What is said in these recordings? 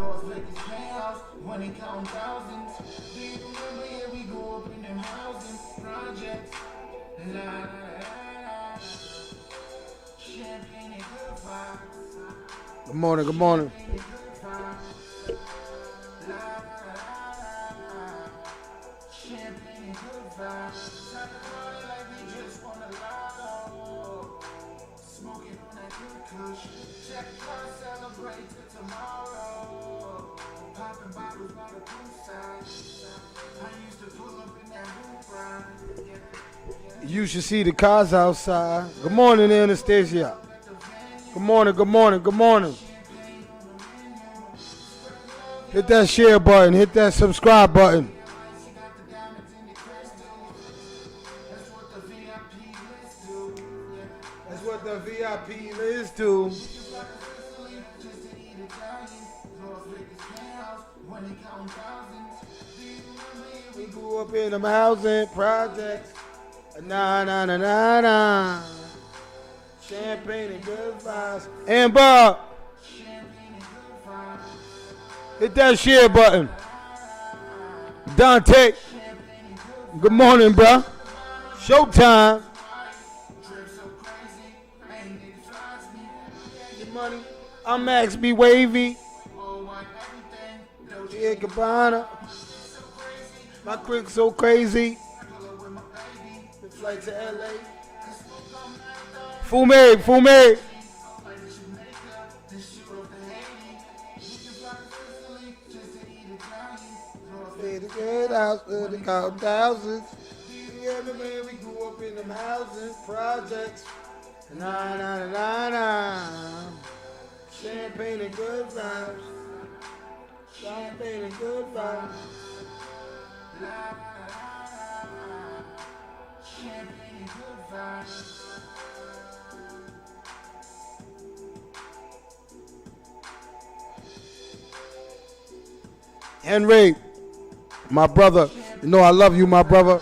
Las Vegas penthouse, when they count thousands. Do you remember, yeah, we grew up in them housing projects. La la la la. Champagne and good vibes. Good morning, good morning. Champagne and good vibes. Time to party like we just won a lotto. Smoking on that good kush. Check out, celebrate till tomorrow. Popping bottles by the poolside. I used to pull up in that roof ride. You should see the cars outside. Good morning, Anastasia. Good morning, good morning, good morning. Hit that share button, hit that subscribe button. That's what the VIP list do. We grew up in them housing projects. Nah, nah, nah, nah, nah. Champagne and good vibes. And Bob, hit that share button. Dante, good morning, bro. Showtime. Money. I'm Max B. Wavy. Yeah, Cabana. My quick so crazy. The flight to LA. Fume. The good house, the count thousands. Yeah, man, we grew up in them houses, projects. Nah, nah, nah, nah. Champagne and good vibes. Champagne and good vibes. Champagne and good vibes. Henry, my brother, you know I love you, my brother.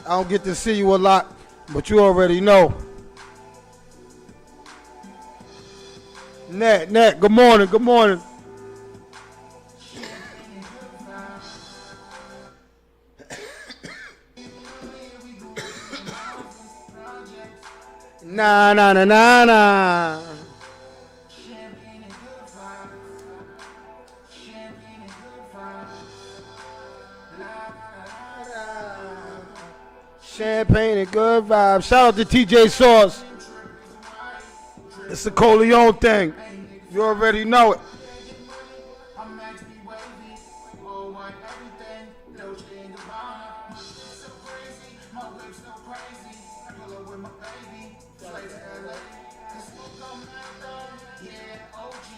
I don't get to see you a lot, but you already know. Nat, good morning, good morning. Nah, nah, nah, nah, nah. Champagne and good vibes. Champagne and good vibes. Champagne and good vibes. Shout out to TJ Sauce. It's the Coleon thing. You already know it. I'm Max B. Wavy. All white everything. Dolce and Gabbana. So crazy. My whip's so crazy. Pull up with my baby. Fly to LA. Cause smoke on my thumb. Yeah, OG.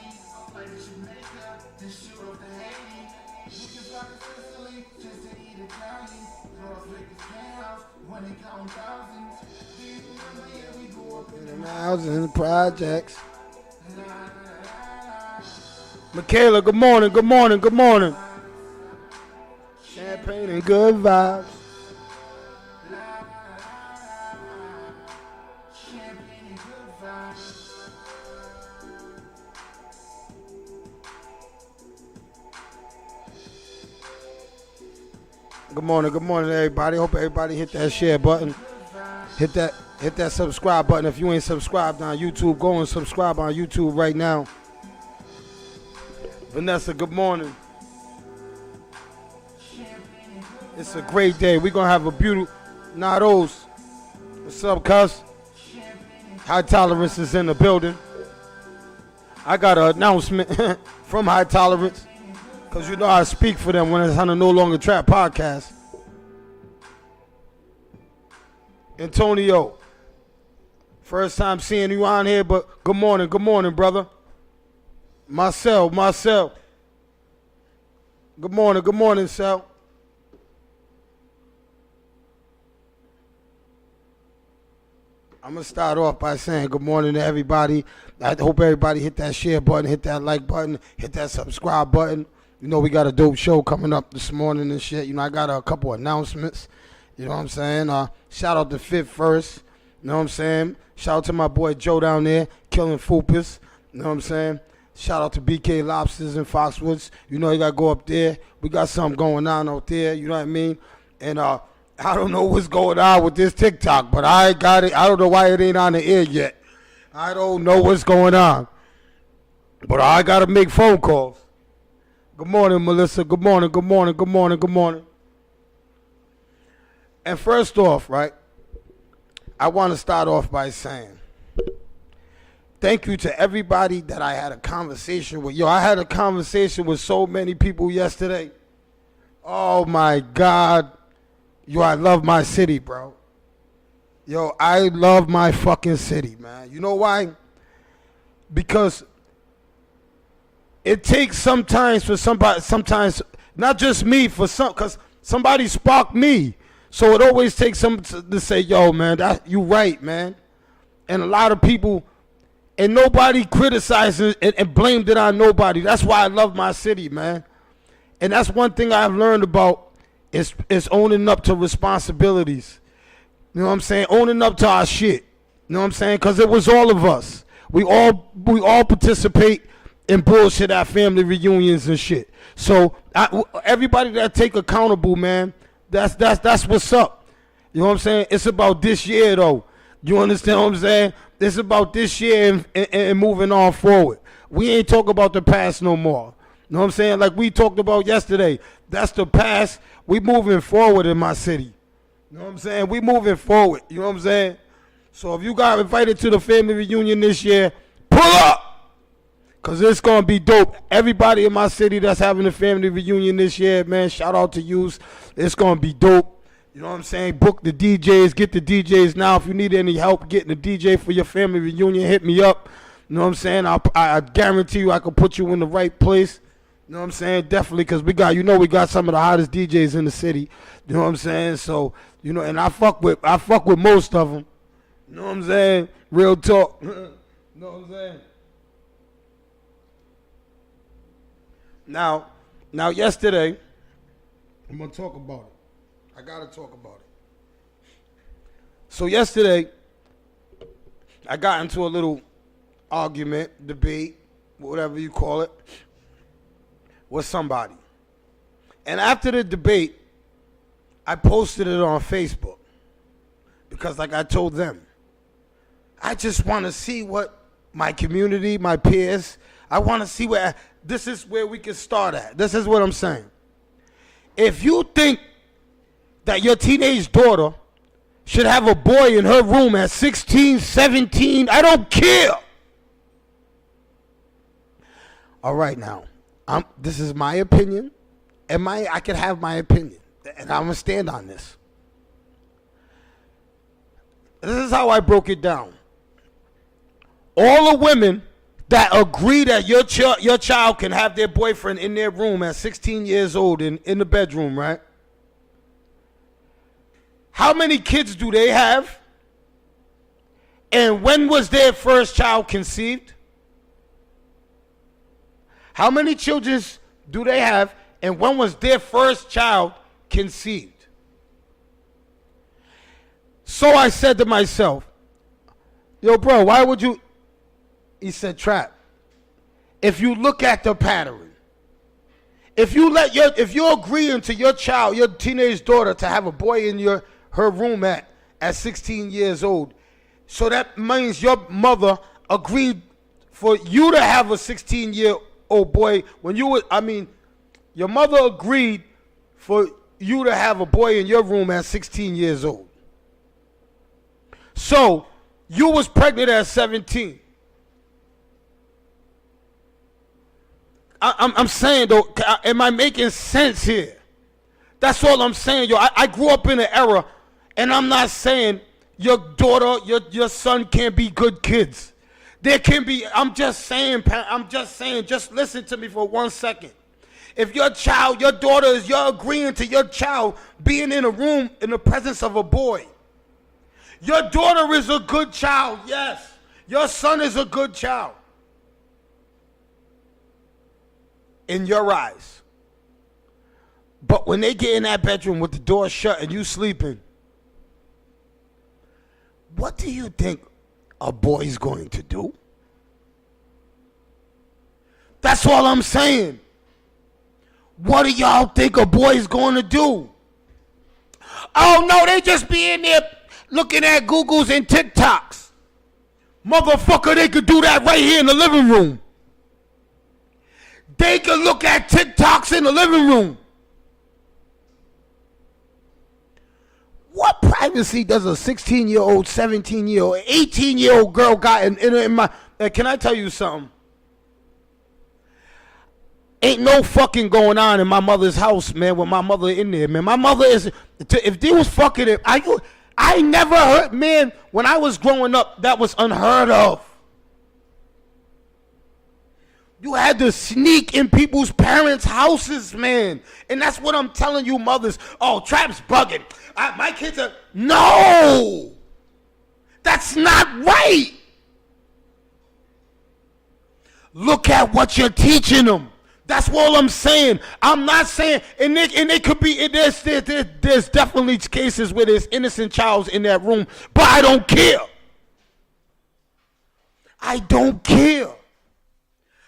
Fly to Jamaica. Then shoot up to Haiti. We can fly to Sicily. Just to eat Italian. Las Vegas penthouse. When they count thousands. Do you remember? Yeah, we grew up in them Housing projects. Michaela, good morning, good morning, good morning. Champagne and good vibes. Champagne and good vibes. Good morning, everybody. Hope everybody hit that share button. Hit that subscribe button. If you ain't subscribed on YouTube, go and subscribe on YouTube right now. Vanessa, good morning. It's a great day. We're going to have a beautiful Nados. What's up, cuz? High Tolerance is in the building. I got an announcement from High Tolerance because you know I speak for them when it's on the No Longer Trap podcast. Antonio, first time seeing you on here, but good morning, brother. Marcel. Good morning, Sel. I'm going to start off by saying good morning to everybody. I hope everybody hit that share button, hit that like button, hit that subscribe button. You know we got a dope show coming up this morning and shit. You know I got a couple announcements. You know what I'm saying? Shout out to Fit First. You know what I'm saying? Shout out to my boy Joe down there, killing Foopus. You know what I'm saying? Shout out to BK Lobsters in Foxwoods. You know, you got to go up there. We got something going on out there. You know what I mean? And I don't know what's going on with this TikTok, but I got it. I don't know why it ain't on the air yet. I don't know what's going on. But I got to make phone calls. Good morning, Melissa. Good morning, good morning, good morning, good morning. And first off, right, I want to start off by saying thank you to everybody that I had a conversation with. Yo, I had a conversation with so many people yesterday. Oh, my God. Yo, I love my city, bro. Yo, I love my fucking city, man. You know why? Because it takes sometimes for somebody, sometimes, not just me, for some, because somebody sparked me. So it always takes some to say, yo, man, you right, man. And a lot of people, and nobody criticizes and blamed it on nobody. That's why I love my city, man. And that's one thing I've learned about is owning up to responsibilities. You know what I'm saying? Owning up to our shit. You know what I'm saying? Because it was all of us. We all participate in bullshit at family reunions and shit. So everybody that take accountable, man, that's what's up. You know what I'm saying? It's about this year, though. You understand what I'm saying? It's about this year and moving on forward. We ain't talking about the past no more. You know what I'm saying? Like we talked about yesterday. That's the past. We moving forward in my city. You know what I'm saying? We moving forward. You know what I'm saying? So if you got invited to the family reunion this year, pull up. Because it's going to be dope. Everybody in my city that's having a family reunion this year, man, shout out to you. It's going to be dope. You know what I'm saying? Book the DJs. Get the DJs now. If you need any help getting a DJ for your family reunion, hit me up. You know what I'm saying? I guarantee you I can put you in the right place. You know what I'm saying? Definitely, because we got some of the hottest DJs in the city. You know what I'm saying? So, you know, and I fuck with most of them. You know what I'm saying? Real talk. You know what I'm saying? Now yesterday, I'm going to talk about it. I got to talk about it. So yesterday, I got into a little argument, debate, whatever you call it, with somebody. And after the debate, I posted it on Facebook. Because like I told them, I just want to see what my community, my peers, I want to see where, this is where we can start at. This is what I'm saying. If you think that your teenage daughter should have a boy in her room at 16, 17, I don't care. All right now, this is my opinion, and I can have my opinion, and I'm going to stand on this. This is how I broke it down. All the women that agree that your child can have their boyfriend in their room at 16 years old in the bedroom, right? How many kids do they have? And when was their first child conceived? How many children do they have? And when was their first child conceived? So I said to myself, yo, bro, why would you? He said, Trap, if you look at the pattern, if you're agreeing to your child, your teenage daughter, to have a boy in her room at 16 years old, so that means your mother agreed for you to have a 16-year-old boy when your mother agreed for you to have a boy in your room at 16 years old. So you was pregnant at 17. I'm saying, though, am I making sense here? That's all I'm saying, yo. I grew up in an era, and I'm not saying your daughter, your son can't be good kids. There can be, I'm just saying, just listen to me for 1 second. If your daughter you're agreeing to your child being in a room in the presence of a boy. Your daughter is a good child, yes. Your son is a good child. In your eyes. But when they get in that bedroom with the door shut and you sleeping, what do you think a boy's going to do? That's all I'm saying. What do y'all think a boy's going to do? Oh, no, they just be in there looking at Googles and TikToks. Motherfucker, they could do that right here in the living room. They could look at TikToks in the living room. What privacy does a 16-year-old, 17-year-old, 18-year-old girl got in my... Can I tell you something? Ain't no fucking going on in my mother's house, man, with my mother in there, man. My mother is... If they was fucking it... I never heard... Man, when I was growing up, that was unheard of. You had to sneak in people's parents' houses, man. And that's what I'm telling you, mothers. Oh, Trap's bugging. My kids are... No! That's not right! Look at what you're teaching them. That's all I'm saying. I'm not saying... And it could be... There's definitely cases where there's innocent childs in that room. But I don't care. I don't care.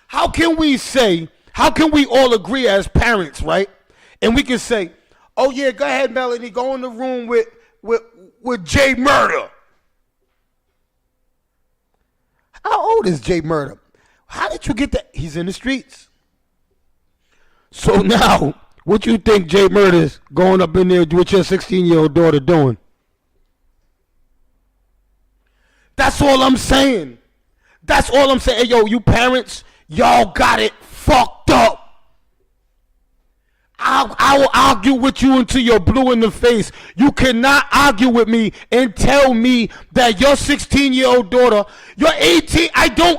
How can we all agree as parents, right? And we can say, oh yeah, go ahead, Melanie, go in the room with Jay Murder. How old is Jay Murder? How did you get that? He's in the streets. So now, what you think Jay Murder's going up in there with your 16-year-old daughter doing? That's all I'm saying. That's all I'm saying. Hey, yo, you parents, y'all got it fucked up. I will argue with you until you're blue in the face. You cannot argue with me and tell me that your 16-year-old daughter, your 18,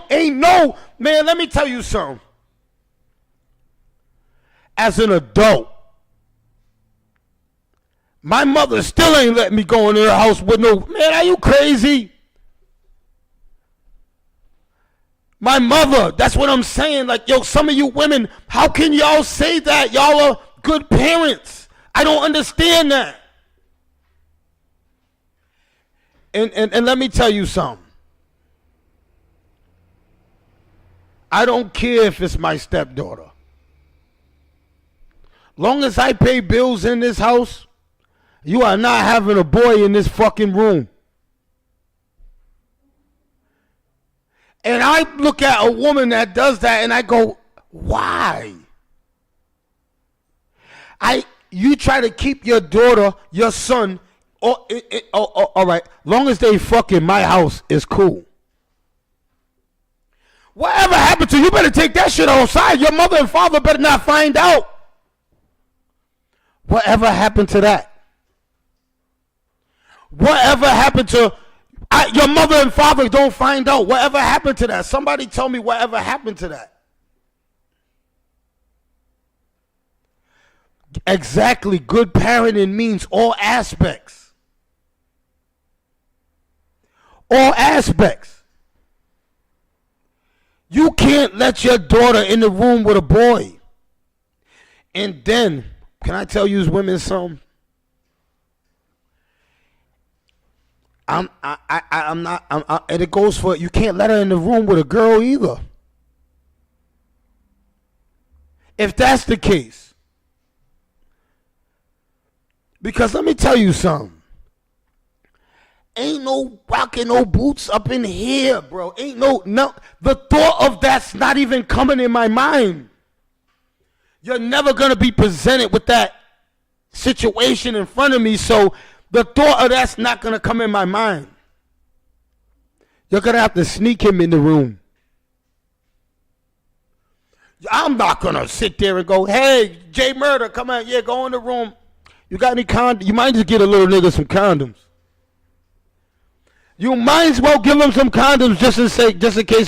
ain't no, man, let me tell you something. As an adult, my mother still ain't letting me go in her house with no, man, are you crazy? My mother, that's what I'm saying. Like, yo, some of you women, how can y'all say that? Y'all are good parents. I don't understand that. And let me tell you something. I don't care if it's my stepdaughter. Long as I pay bills in this house, you are not having a boy in this fucking room. And I look at a woman that does that and I go, why? You try to keep your daughter, your son, all right, long as they fuck in my house is cool. Whatever happened to you, better take that shit outside. Your mother and father better not find out. Whatever happened to that? Whatever happened to... your mother and father don't find out. Whatever happened to that? Somebody tell me whatever happened to that. Exactly. Good parenting means all aspects. All aspects. You can't let your daughter in the room with a boy. And then, can I tell you women something? And it goes for, you can't let her in the room with a girl either. If that's the case. Because let me tell you something. Ain't no rocking no boots up in here, bro. Ain't no, the thought of that's not even coming in my mind. You're never going to be presented with that situation in front of me, so the thought of that's not going to come in my mind. You're going to have to sneak him in the room. I'm not going to sit there and go, hey, Jay Murder, come on, yeah, go in the room. You got any condoms? You might just get a little nigga some condoms. You might as well give him some condoms just in case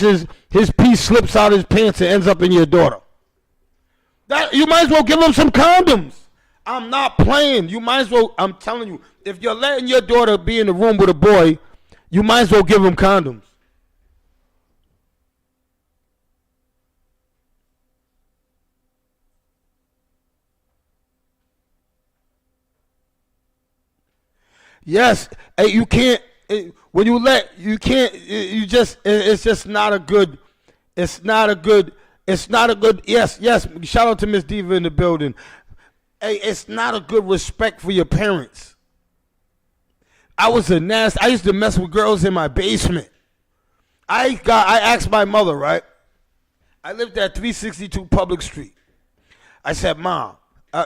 his piece slips out his pants and ends up in your daughter. You might as well give him some condoms. I'm not playing. You might as well, I'm telling you, if you're letting your daughter be in the room with a boy, you might as well give him condoms. Yes, you can't, when you let, you can't, it's just not a good, it's not a good, It's not a good, yes, shout out to Miss Diva in the building. Hey, it's not a good respect for your parents. I used to mess with girls in my basement. I asked my mother, right? I lived at 362 Public Street. I said, Mom,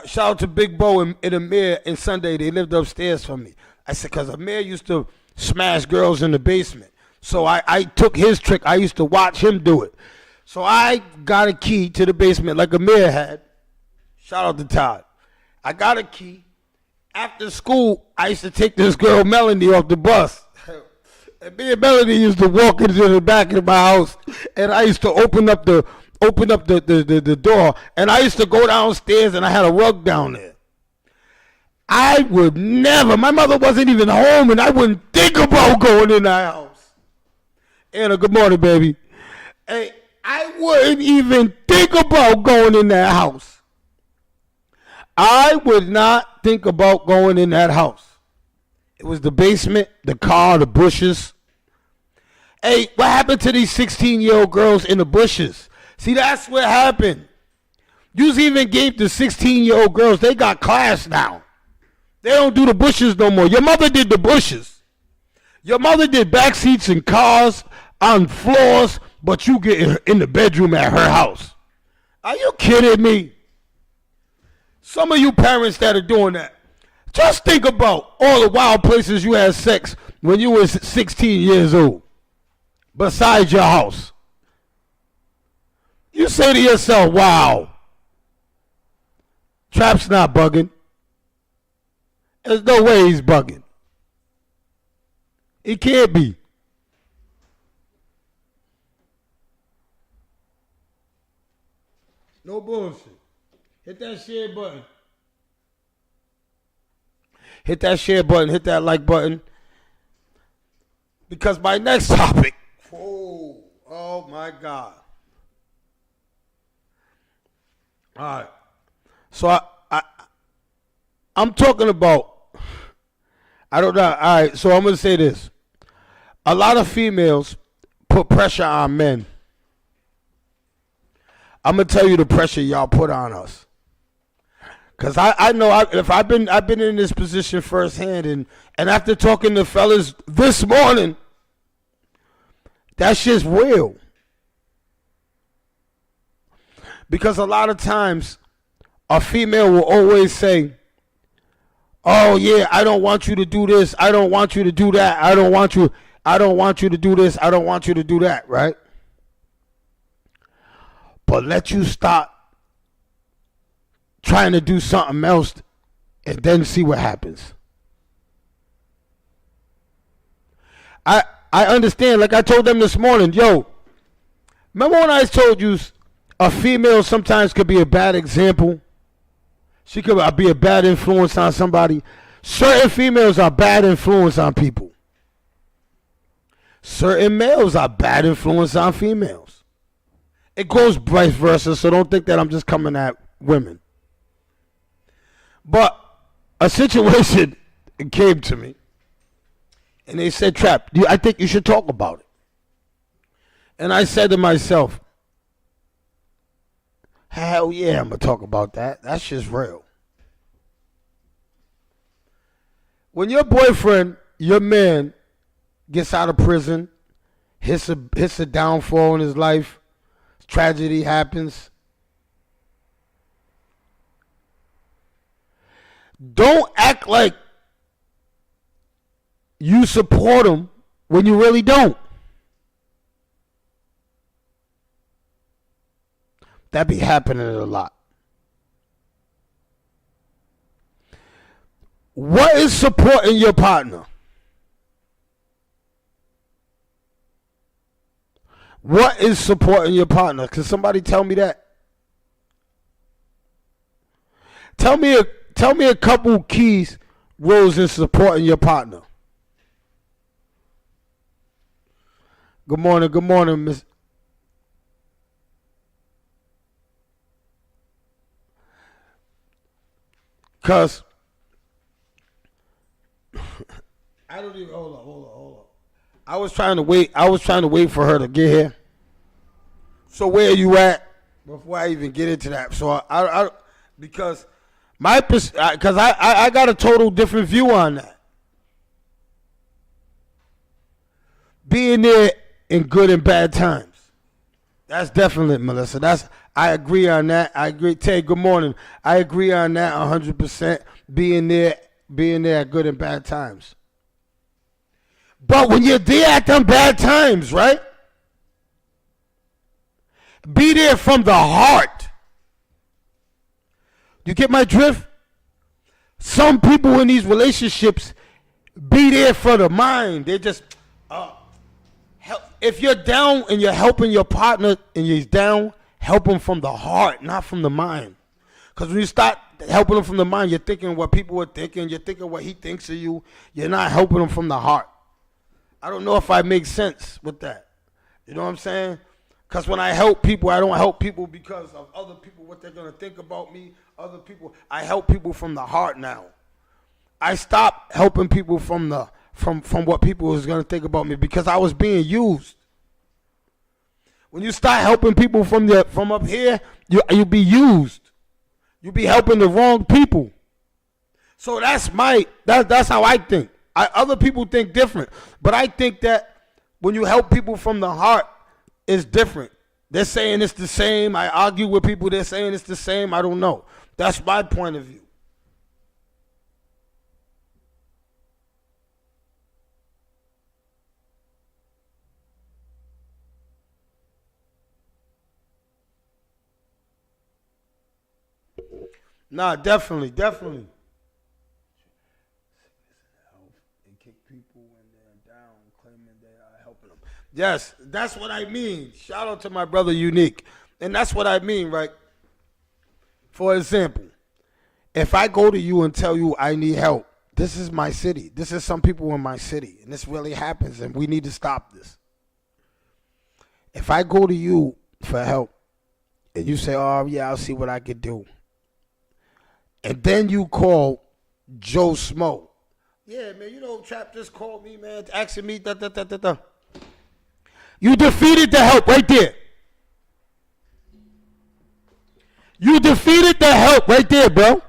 shout out to Big Bo and Amir and Sunday. They lived upstairs from me. I said, because Amir used to smash girls in the basement. So I took his trick. I used to watch him do it. So I got a key to the basement like Amir had. Shout out to Todd. I got a key. After school, I used to take this girl, Melanie, off the bus. And me and Melanie used to walk into the back of my house, and I used to open up the door, and I used to go downstairs, and I had a rug down there. I would never, my mother wasn't even home, and I wouldn't think about going in that house. Anna, good morning, baby. Hey, I wouldn't even think about going in that house. I would not think about going in that house. It was the basement, the car, the bushes. Hey, what happened to these 16-year-old girls in the bushes? See, that's what happened. You even gave the 16-year-old girls, they got class now. They don't do the bushes no more. Your mother did the bushes. Your mother did back seats in cars, on floors, but you get in the bedroom at her house. Are you kidding me? Some of you parents that are doing that, just think about all the wild places you had sex when you were 16 years old, besides your house. You say to yourself, wow, Trap's not bugging. There's no way he's bugging. He can't be. No bullshit. Hit that share button. Hit that share button. Hit that like button. Because my next topic. Oh my God. All right. So I'm talking about. I don't know. All right. So I'm going to say this. A lot of females put pressure on men. I'm going to tell you the pressure y'all put on us. Because I know if I've been in this position firsthand, and after talking to fellas this morning, that shit's real. Because a lot of times, a female will always say, oh yeah, I don't want you to do this, I don't want you to do that, I don't want you to do this, I don't want you to do that, right? But let you stop trying to do something else and then see what happens. I understand, like I told them this morning, yo, remember when I told you a female sometimes could be a bad example? She could be a bad influence on somebody. Certain females are bad influence on people. Certain males are bad influence on females. It goes vice versa, so don't think that I'm just coming at women. But a situation came to me, and they said, Trap, I think you should talk about it. And I said to myself, hell yeah, I'm going to talk about that. That's just real. When your boyfriend, your man, gets out of prison, hits a downfall in his life, tragedy happens, don't act like you support him when you really don't. That be happening a lot. What is supporting your partner? What is supporting your partner? Can somebody tell me that? Tell me a couple keys, roles in supporting your partner. Good morning, Miss. Cause I don't even hold on. I was trying to wait for her to get here. So where are you at? before I even get into that. So because I got a total different view on that. Being there in good and bad times. That's definitely, Melissa. I agree on that. I agree. Tay, good morning. I agree on that 100%. Being there at good and bad times. But when you're there at them bad times, right? Be there from the heart. You get my drift? Some people in these relationships be there for the mind. They just, if you're down and you're helping your partner and he's down, help him from the heart, not from the mind. Because when you start helping him from the mind, you're thinking what people are thinking. You're thinking what he thinks of you. You're not helping him from the heart. I don't know if I make sense with that. You know what I'm saying? Because when I help people, I don't help people because of other people, what they're going to think about me, other people. I help people from the heart now. I stopped helping people from what people was going to think about me because I was being used. When you start helping people from up here, you be used. You be helping the wrong people. So that's how I think. Other people think different, but I think that when you help people from the heart, it's different. They're saying it's the same. I argue with people. They're saying it's the same. I don't know. That's my point of view. Nah, definitely. And kick people when they're down, claiming they are helping them. Yes, that's what I mean. Shout out to my brother Unique. And that's what I mean, right? For example, if I go to you and tell you I need help, this is my city. This is some people in my city. And this really happens, and we need to stop this. If I go to you for help, and you say, oh, yeah, I'll see what I can do. And then you call Joe Smo. Yeah, man, Trap just called me, man, asking me, da. You defeated the help right there. You defeated the help right there, bro.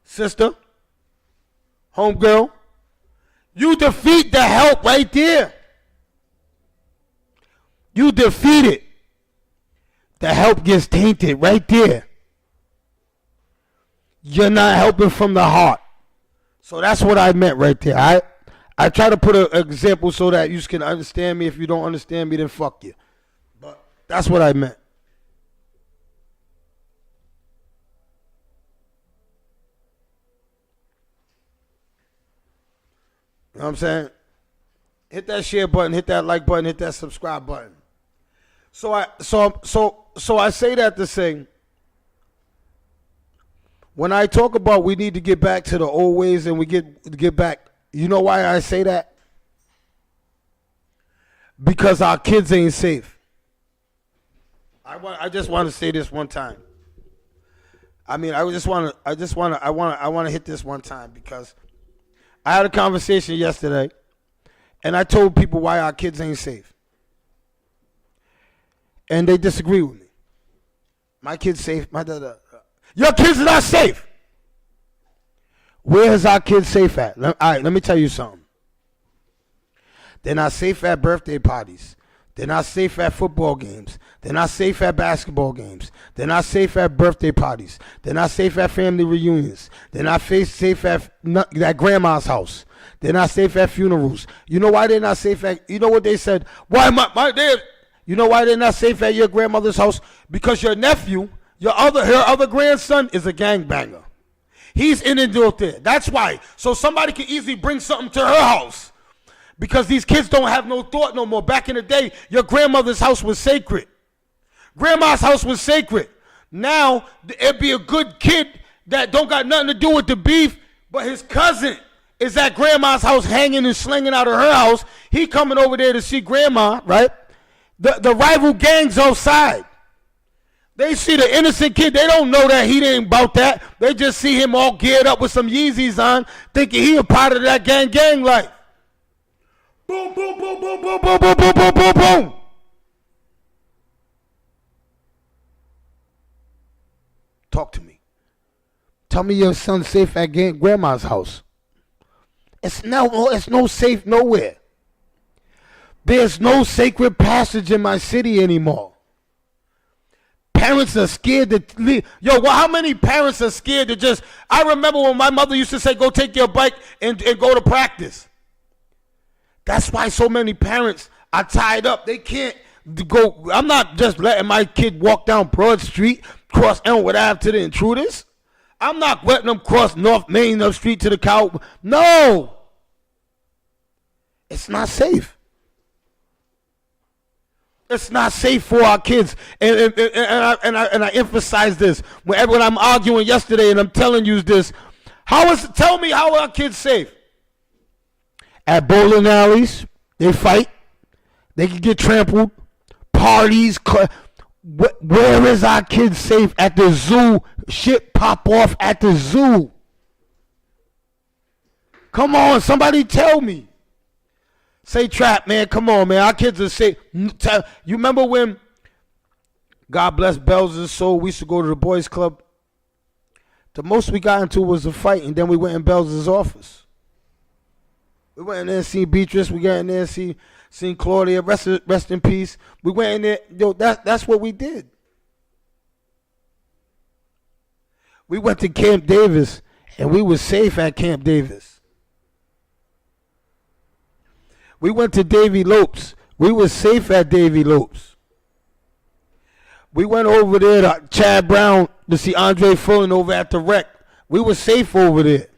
Sister, homegirl, you defeat the help right there. You defeat it. The help gets tainted right there. You're not helping from the heart. So that's what I meant right there. I try to put an example so that you can understand me. If you don't understand me, then fuck you. But that's what I meant. You know what I'm saying? Hit that share button, hit that like button, hit that subscribe button. So I say that to say, when I talk about we need to get back to the old ways and we get back, you know why I say that? Because our kids ain't safe. I just want to say this one time. I mean, I want to hit this one time because I had a conversation yesterday and I told people why our kids ain't safe. And they disagree with me. My kid's safe. Your kids are not safe. Where is our kids safe at? All right, let me tell you something. They're not safe at birthday parties. They're not safe at football games. They're not safe at basketball games. They're not safe at birthday parties. They're not safe at family reunions. They're not safe at grandma's house. They're not safe at funerals. You know why they're not safe at, you know what they said? You know why they're not safe at your grandmother's house? Because your nephew, her other grandson is a gangbanger. He's in and out there. That's why. So somebody can easily bring something to her house. Because these kids don't have no thought no more. Back in the day, your grandmother's house was sacred. Grandma's house was sacred. Now, it'd be a good kid that don't got nothing to do with the beef, but his cousin is at grandma's house hanging and slinging out of her house. He coming over there to see grandma, right? The rival gangs outside. They see the innocent kid. They don't know that he ain't about that. They just see him all geared up with some Yeezys on, thinking he a part of that gang life. Boom, boom, boom, boom, boom, boom, boom, boom, boom, boom, boom. Talk to me. Tell me your son's safe at grandma's house. It's no safe nowhere. There's no sacred passage in my city anymore. Parents are scared to leave. Yo, well, how many parents are scared to just... I remember when my mother used to say, go take your bike and go to practice. That's why so many parents are tied up. They can't go... I'm not just letting my kid walk down Broad Street, cross Elmwood Ave to the Intruders. I'm not letting them cross North Main up Street to the Cow. No! It's not safe. It's not safe for our kids. And I emphasize this. When I'm arguing yesterday and I'm telling you this, tell me how are our kids safe? At bowling alleys, they fight. They can get trampled. Parties. Where is our kids safe? At the zoo. Shit pop off at the zoo. Come on, somebody tell me. Say Trap, man. Come on, man. Our kids are safe. You remember when, God bless Bells' soul, we used to go to the boys club? The most we got into was a fight, and then we went in Bells' office. We went in there and seen Beatrice. We got in there and seen Claudia. Rest in peace. We went in there. Yo, that's what we did. We went to Camp Davis, and we were safe at Camp Davis. We went to Davy Lopes. We were safe at Davy Lopes. We went over there to Chad Brown to see Andre Fulton over at the Rec. We were safe over there.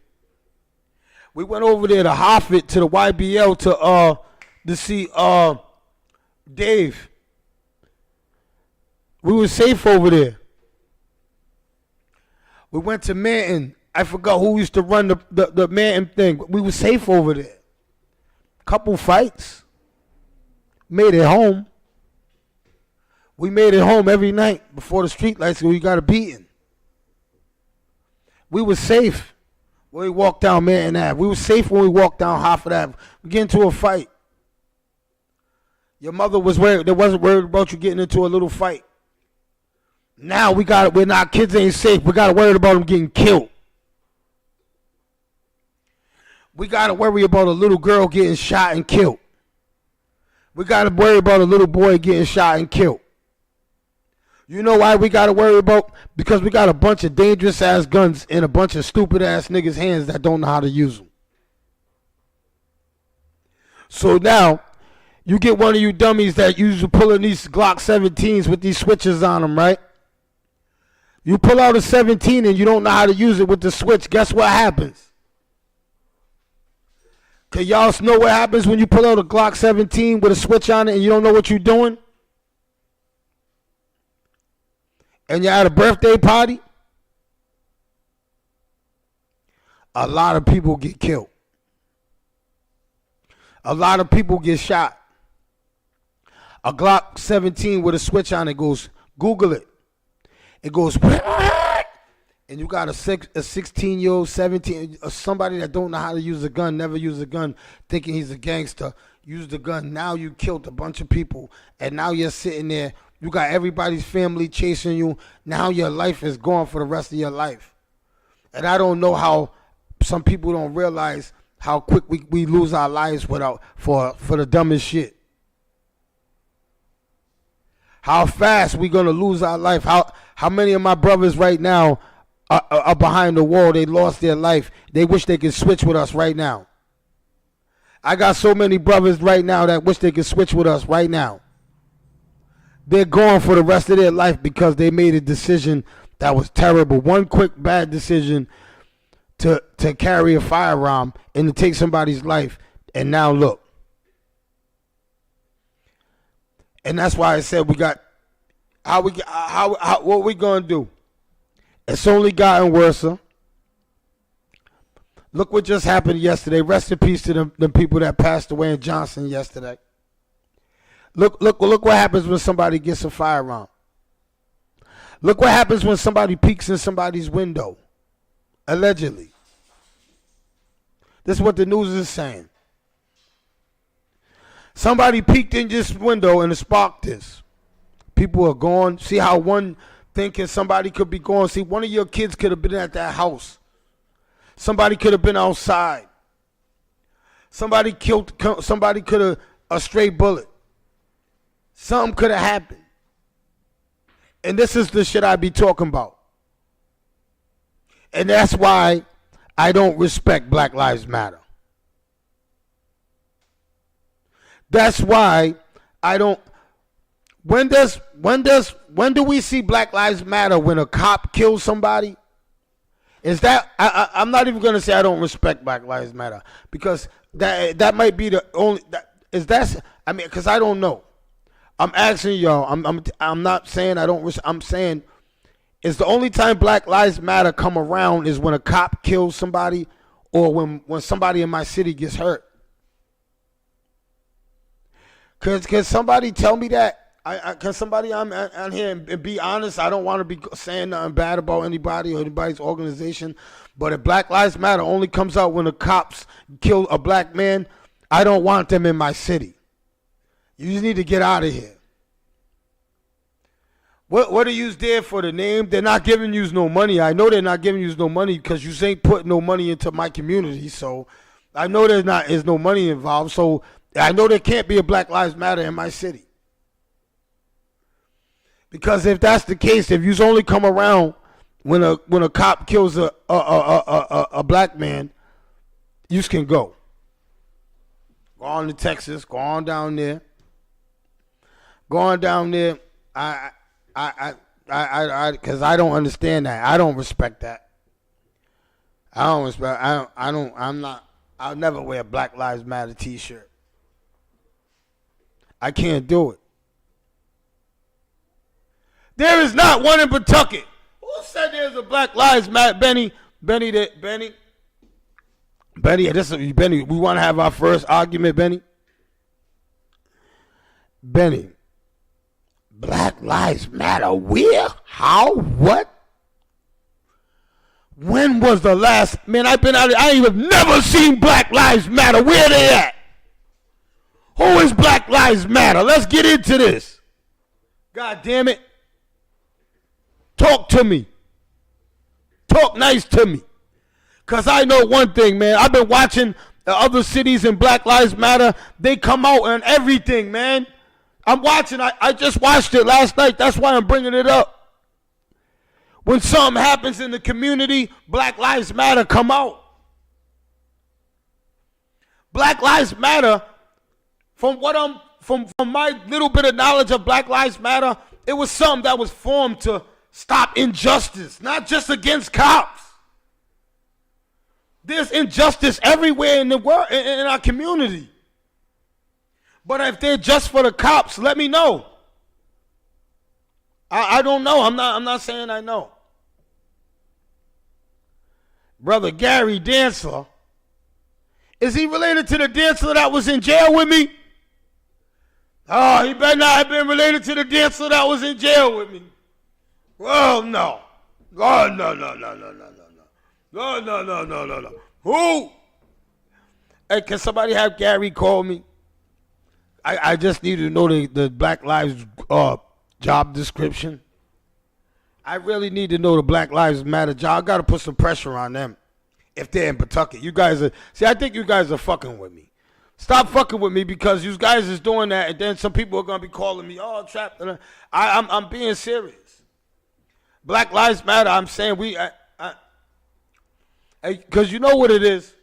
We went over there to Hoffett, to the YBL to see Dave. We were safe over there. We went to Manton. I forgot who used to run the Manton thing. We were safe over there. Couple fights. Made it home. We made it home every night before the street lights. We got a beating. We were safe when we walked down Manton Ave. We were safe when we walked down Hartford Ave. We get into a fight. Your mother was worried. They wasn't worried about you getting into a little fight. Now we're not, kids ain't safe. We got to worry about them getting killed. We got to worry about a little girl getting shot and killed. We got to worry about a little boy getting shot and killed. You know why we got to worry about? Because we got a bunch of dangerous ass guns in a bunch of stupid ass niggas' hands that don't know how to use them. So now, you get one of you dummies that usually pulling these Glock 17s with these switches on them, right? You pull out a 17 and you don't know how to use it with the switch. Guess what happens? Can y'all know what happens when you pull out a Glock 17 with a switch on it and you don't know what you're doing? And you're at a birthday party? A lot of people get killed. A lot of people get shot. A Glock 17 with a switch on it goes, Google it. It goes, and you got a 16-year-old, 17, somebody that don't know how to use a gun, never use a gun, thinking he's a gangster, use the gun. Now you killed a bunch of people, and now you're sitting there. You got everybody's family chasing you. Now your life is gone for the rest of your life. And I don't know how some people don't realize how quick we lose our lives for the dumbest shit. How fast we gonna lose our life? How many of my brothers right now are behind the wall? They lost their life. They wish they could switch with us right now. I got so many brothers right now that wish they could switch with us right now. They're gone for the rest of their life because they made a decision that was terrible. One quick bad decision to carry a firearm and to take somebody's life. And now look. And that's why I said we got what we gonna do? It's only gotten worse. Look what just happened yesterday. Rest in peace to the people that passed away in Johnson yesterday. Look what happens when somebody gets a firearm. Look what happens when somebody peeks in somebody's window. Allegedly. This is what the news is saying. Somebody peeked in this window and it sparked this. People are gone. See how one thinking somebody could be going. See, one of your kids could have been at that house. Somebody could have been outside. Somebody could have a stray bullet. Something could have happened. And this is the shit I be talking about. And that's why I don't respect Black Lives Matter. That's why I don't. When do we see Black Lives Matter when a cop kills somebody? Is that I'm not even gonna say I don't respect Black Lives Matter, because that might be the only I mean, because I don't know. I'm asking y'all. I'm not saying I don't. I'm saying it's the only time Black Lives Matter come around is when a cop kills somebody, or when somebody in my city gets hurt. Can somebody tell me that? Can somebody on here and be honest? I don't want to be saying nothing bad about anybody or anybody's organization, but if Black Lives Matter only comes out when the cops kill a black man, I don't want them in my city. You just need to get out of here. What are you there for the name? They're not giving you no money. I know they're not giving you no money because you ain't putting no money into my community. So I know there's no money involved. So I know there can't be a Black Lives Matter in my city. Because if that's the case, if you only come around when a cop kills a black man, you can go. Go on to Texas. Go on down there. Go on down there. Because I don't understand that. I don't respect that. I'll never wear a Black Lives Matter t-shirt. I can't do it. There is not one in Pawtucket. Who said there's a Black Lives Matter? Benny, we want to have our first argument, Benny. Benny, Black Lives Matter, where? How? What? When was the last? Man, I've been out. I have never seen Black Lives Matter. Where they at? Who is Black Lives Matter? Let's get into this. God damn it. Talk to me. Talk nice to me. Because I know one thing, man. I've been watching the other cities in Black Lives Matter. They come out on everything, man. I'm watching. I just watched it last night. That's why I'm bringing it up. When something happens in the community, Black Lives Matter come out. Black Lives Matter, from my little bit of knowledge of Black Lives Matter, it was something that was formed to stop injustice, not just against cops. There's injustice everywhere in the world, in our community. But if they're just for the cops, let me know. I don't know. I'm not saying I know. Brother Gary Dancer, is he related to the dancer that was in jail with me? Oh, he better not have been related to the dancer that was in jail with me. Well, no. Oh, no. Who? Hey, can somebody have Gary call me? I just need to know the Black Lives job description. I really need to know the Black Lives Matter job. I got to put some pressure on them if they're in Pawtucket. You guys are, I think you guys are fucking with me. Stop fucking with me, because you guys is doing that, and then some people are going to be calling me, oh, trapped. I'm being serious. Black Lives Matter, I'm saying because you know what it is?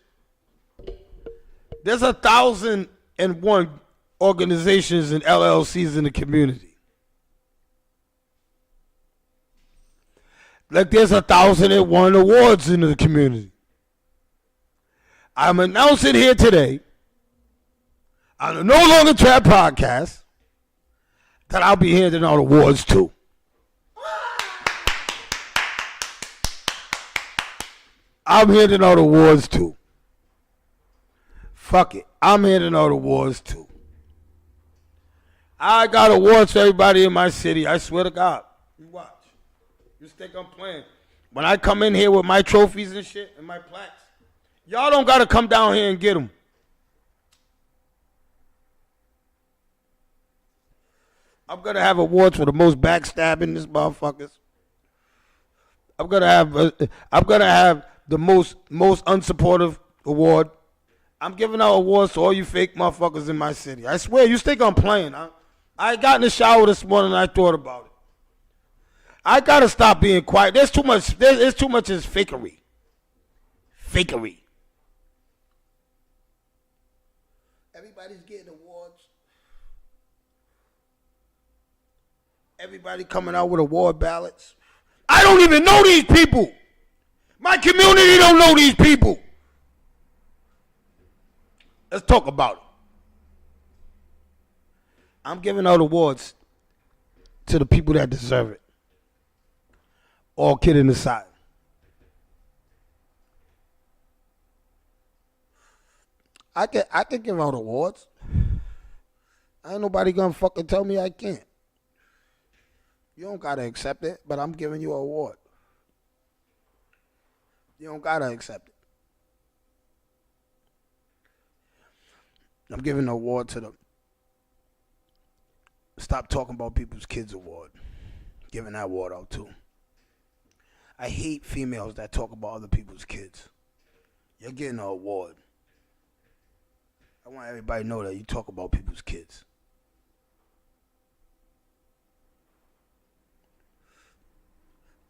There's 1,001 organizations and LLCs in the community. Like there's 1,001 awards in the community. I'm announcing here today on the No Longer Trap podcast that I'll be handing out awards too. I'm handing out awards too. Fuck it. I'm handing out awards too. I got awards for everybody in my city. I swear to God. You watch. You just think I'm playing. When I come in here with my trophies and shit and my plaques, y'all don't got to come down here and get them. I'm going to have awards for the most backstabbing this motherfuckers. I'm gonna have the most unsupportive award. I'm giving out awards to all you fake motherfuckers in my city. I swear, you think I'm playing? I got in the shower this morning and I thought about it. I gotta stop being quiet. There's too much. There's too much is fakery. Fakery. Everybody's getting awards. Everybody coming out with award ballots. I don't even know these people. My community don't know these people. Let's talk about it. I'm giving out awards to the people that deserve it. All kidding aside. I can give out awards. Ain't nobody gonna fucking tell me I can't. You don't gotta accept it, but I'm giving you an award. You don't gotta accept it. I'm giving an award to the Stop Talking About People's Kids award. Giving that award out too. I hate females that talk about other people's kids. You're getting an award. I want everybody to know that you talk about people's kids.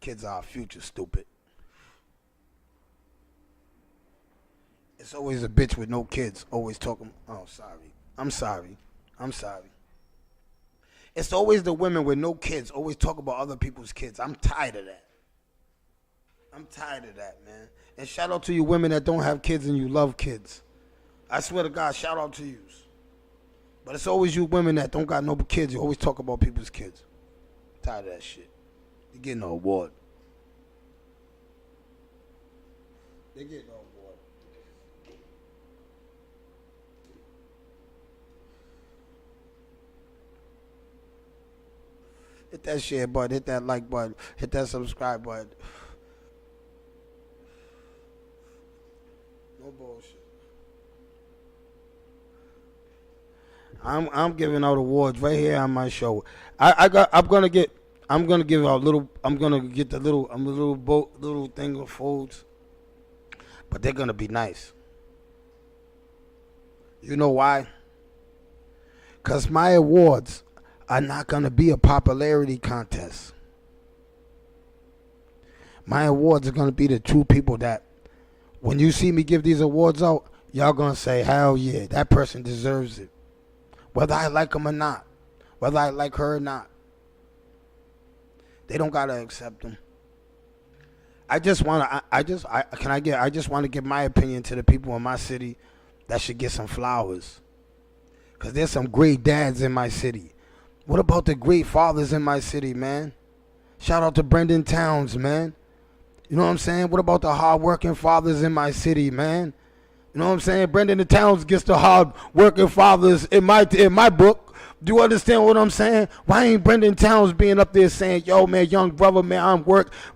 Kids are our future, stupid. It's always a bitch with no kids, always talking. Oh, sorry. I'm sorry. It's always the women with no kids, always talk about other people's kids. I'm tired of that. Man. And shout out to you women that don't have kids and you love kids. I swear to God, shout out to you. But it's always you women that don't got no kids. You always talk about people's kids. Tired of that shit. You're getting an award. They're getting an award. Hit that share button. Hit that like button. Hit that subscribe button. No bullshit. I'm giving out awards right here on my show. I'm gonna get the little thing of folds, but they're gonna be nice. You know why? Cause my awards are not gonna be a popularity contest. My awards are gonna be the true people that, when you see me give these awards out, y'all gonna say, hell yeah, that person deserves it. Whether I like them or not. Whether I like her or not. They don't gotta accept them. I just want to give my opinion to the people in my city that should get some flowers. Because there's some great dads in my city. What about the great fathers in my city, man? Shout out to Brendan Towns, man. You know what I'm saying? What about the hard-working fathers in my city, man? You know what I'm saying? Brendan Towns gets the hard-working fathers in my book. Do you understand what I'm saying? Why ain't Brendan Towns being up there saying, yo, man, young brother, man, I'm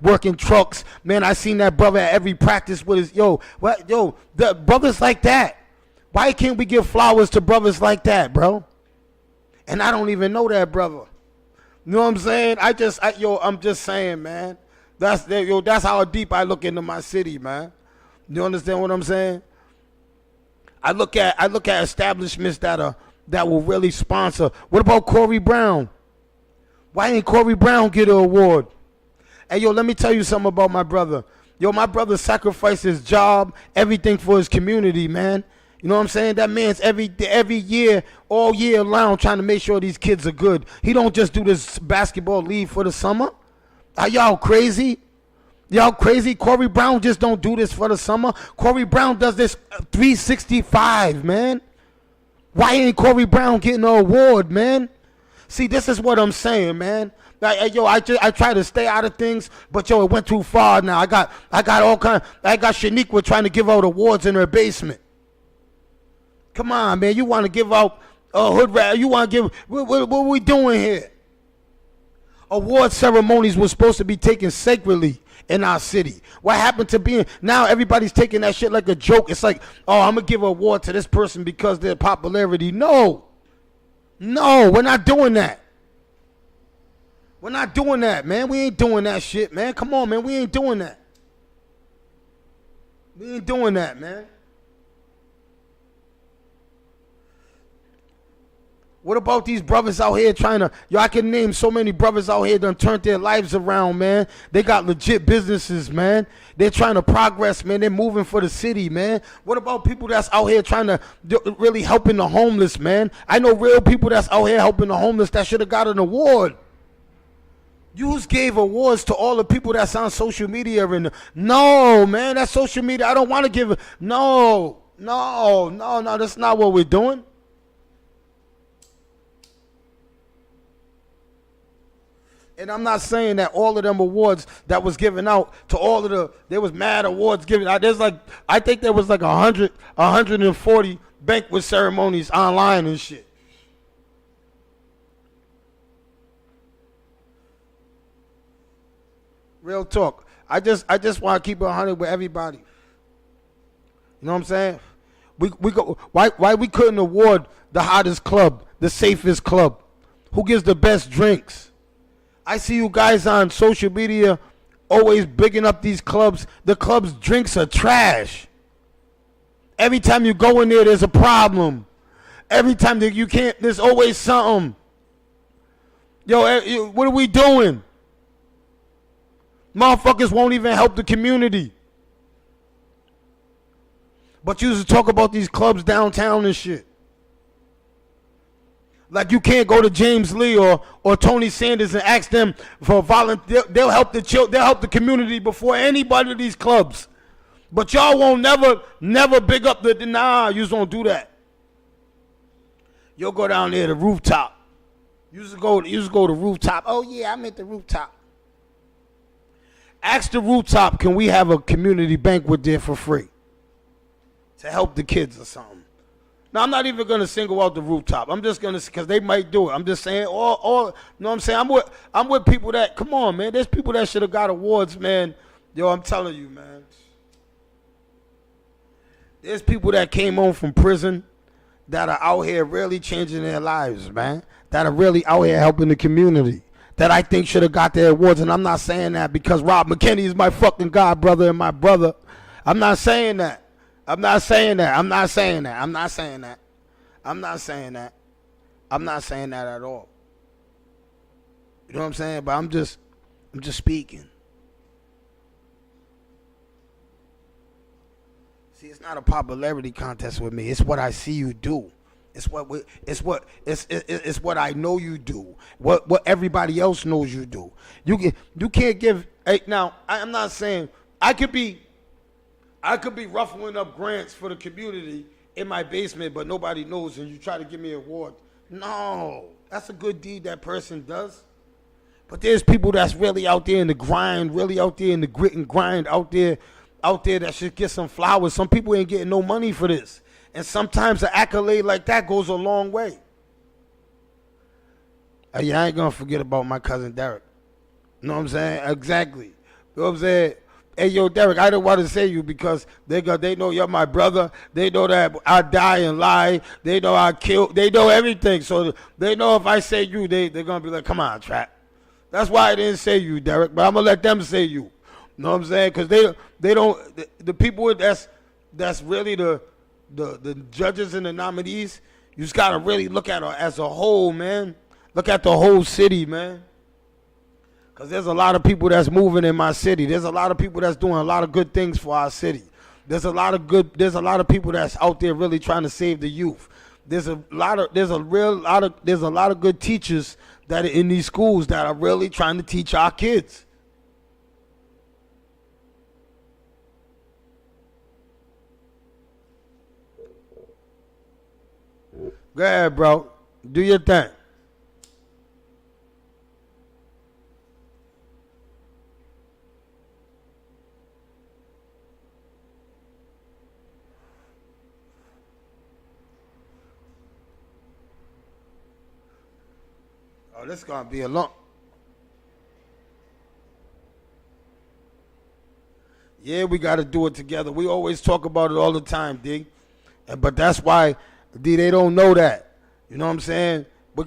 working trucks. Man, I seen that brother at every practice with his, the brothers like that. Why can't we give flowers to brothers like that, bro? And I don't even know that brother. You know what I'm saying? I'm just saying, man. That's how deep I look into my city, man. You understand what I'm saying? I look at establishments that will really sponsor. What about Corey Brown? Why ain't Corey Brown get an award? Hey, let me tell you something about my brother. My brother sacrificed his job, everything for his community, man. You know what I'm saying? That man's every year, all year long, trying to make sure these kids are good. He don't just do this basketball league for the summer. Are y'all crazy? Y'all crazy? Corey Brown just don't do this for the summer. Corey Brown does this 365, man. Why ain't Corey Brown getting an award, man? See, this is what I'm saying, man. I try to stay out of things, but it went too far now. I got Shaniqua trying to give out awards in her basement. Come on, man. You want to give out hood rap? You want to give? What are we doing here? Award ceremonies were supposed to be taken sacredly in our city. What happened to being, now everybody's taking that shit like a joke. It's like, oh, I'm going to give an award to this person because their popularity. No, we're not doing that. We're not doing that, man. We ain't doing that shit, man. Come on, man. We ain't doing that. We ain't doing that, man. What about these brothers out here trying to, I can name so many brothers out here done turned their lives around, man. They got legit businesses, man. They're trying to progress, man. They're moving for the city, man. What about people that's out here trying to really helping the homeless, man? I know real people that's out here helping the homeless that should have got an award. You just gave awards to all the people that's on social media. No, man, that's social media. I don't want to give it. No, that's not what we're doing. And I'm not saying that all of them awards that was given out to all of there was mad awards given out. I think there was like 140 banquet ceremonies online and shit. Real talk. I just want to keep it 100 with everybody. You know what I'm saying? We go. Why we couldn't award the hottest club, the safest club, who gives the best drinks? I see you guys on social media always bigging up these clubs. The club's drinks are trash. Every time you go in there, there's a problem. Every time that you can't, there's always something. Yo, what are we doing? Motherfuckers won't even help the community. But you used to talk about these clubs downtown and shit. Like you can't go to James Lee or Tony Sanders and ask them for volunteer. They'll help the community before anybody of these clubs. But y'all won't never big up you just don't do that. You'll go down there to the rooftop. You used to go to rooftop. Oh yeah, I'm at the rooftop. Ask the rooftop, can we have a community banquet there for free? To help the kids or something. Now, I'm not even going to single out the rooftop. I'm just going to, because they might do it. I'm just saying, you know what I'm saying? I'm with people that, come on, man. There's people that should have got awards, man. Yo, I'm telling you, man. There's people that came home from prison that are out here really changing their lives, man. That are really out here helping the community. That I think should have got their awards. And I'm not saying that because Rob McKinney is my fucking god brother and my brother. I'm not saying that. I'm not saying that at all. You know what I'm saying? But I'm just speaking. See, it's not a popularity contest with me. It's what I see you do. It's what I know you do. What everybody else knows you do. You can't give. Hey, now I'm not saying I could be ruffling up grants for the community in my basement, but nobody knows, and you try to give me an award. No, that's a good deed that person does. But there's people that's really out there in the grind, really out there in the grit and grind, out there that should get some flowers. Some people ain't getting no money for this. And sometimes an accolade like that goes a long way. Hey, I ain't going to forget about my cousin Derek. You know what I'm saying? Exactly. You know what I'm saying? Hey, yo, Derek, I don't want to say you because they know you're my brother. They know that I die and lie. They know I kill. They know everything. So they know if I say you, they're going to be like, come on, Trap. That's why I didn't say you, Derek, but I'm going to let them say you. You know what I'm saying? Because they don't, the people that's really the judges and the nominees, you just got to really look at it as a whole, man. Look at the whole city, man. Because there's a lot of people that's moving in my city. There's a lot of people that's doing a lot of good things for our city. There's a lot of people that's out there really trying to save the youth. There's a lot of good teachers that are in these schools that are really trying to teach our kids. Go ahead, bro. Do your thing. Oh, this is going to be a long. Yeah, we got to do it together. We always talk about it all the time, D. But that's why, D, they don't know that. You know what I'm saying? We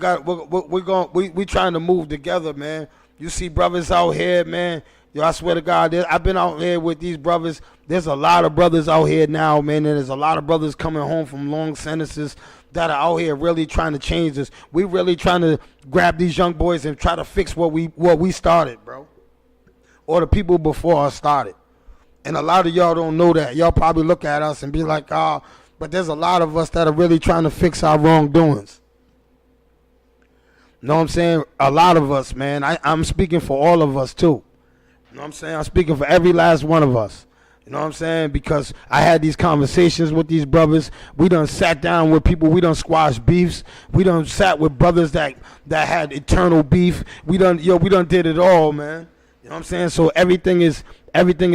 trying to move together, man. You see brothers out here, man. Yo, I swear to God, I've been out here with these brothers. There's a lot of brothers out here now, man. And there's a lot of brothers coming home from long sentences that are out here really trying to change this. We really trying to grab these young boys and try to fix what we started, bro. Or the people before us started. And a lot of y'all don't know that. Y'all probably look at us and be like, oh, but there's a lot of us that are really trying to fix our wrongdoings. You know what I'm saying? A lot of us, man. I'm speaking for all of us, too. You know what I'm saying? I'm speaking for every last one of us. You know what I'm saying? Because I had these conversations with these brothers. We done sat down with people. We done squashed beefs. We done sat with brothers that had eternal beef. We done did it all, man. You know what I'm saying? So everything is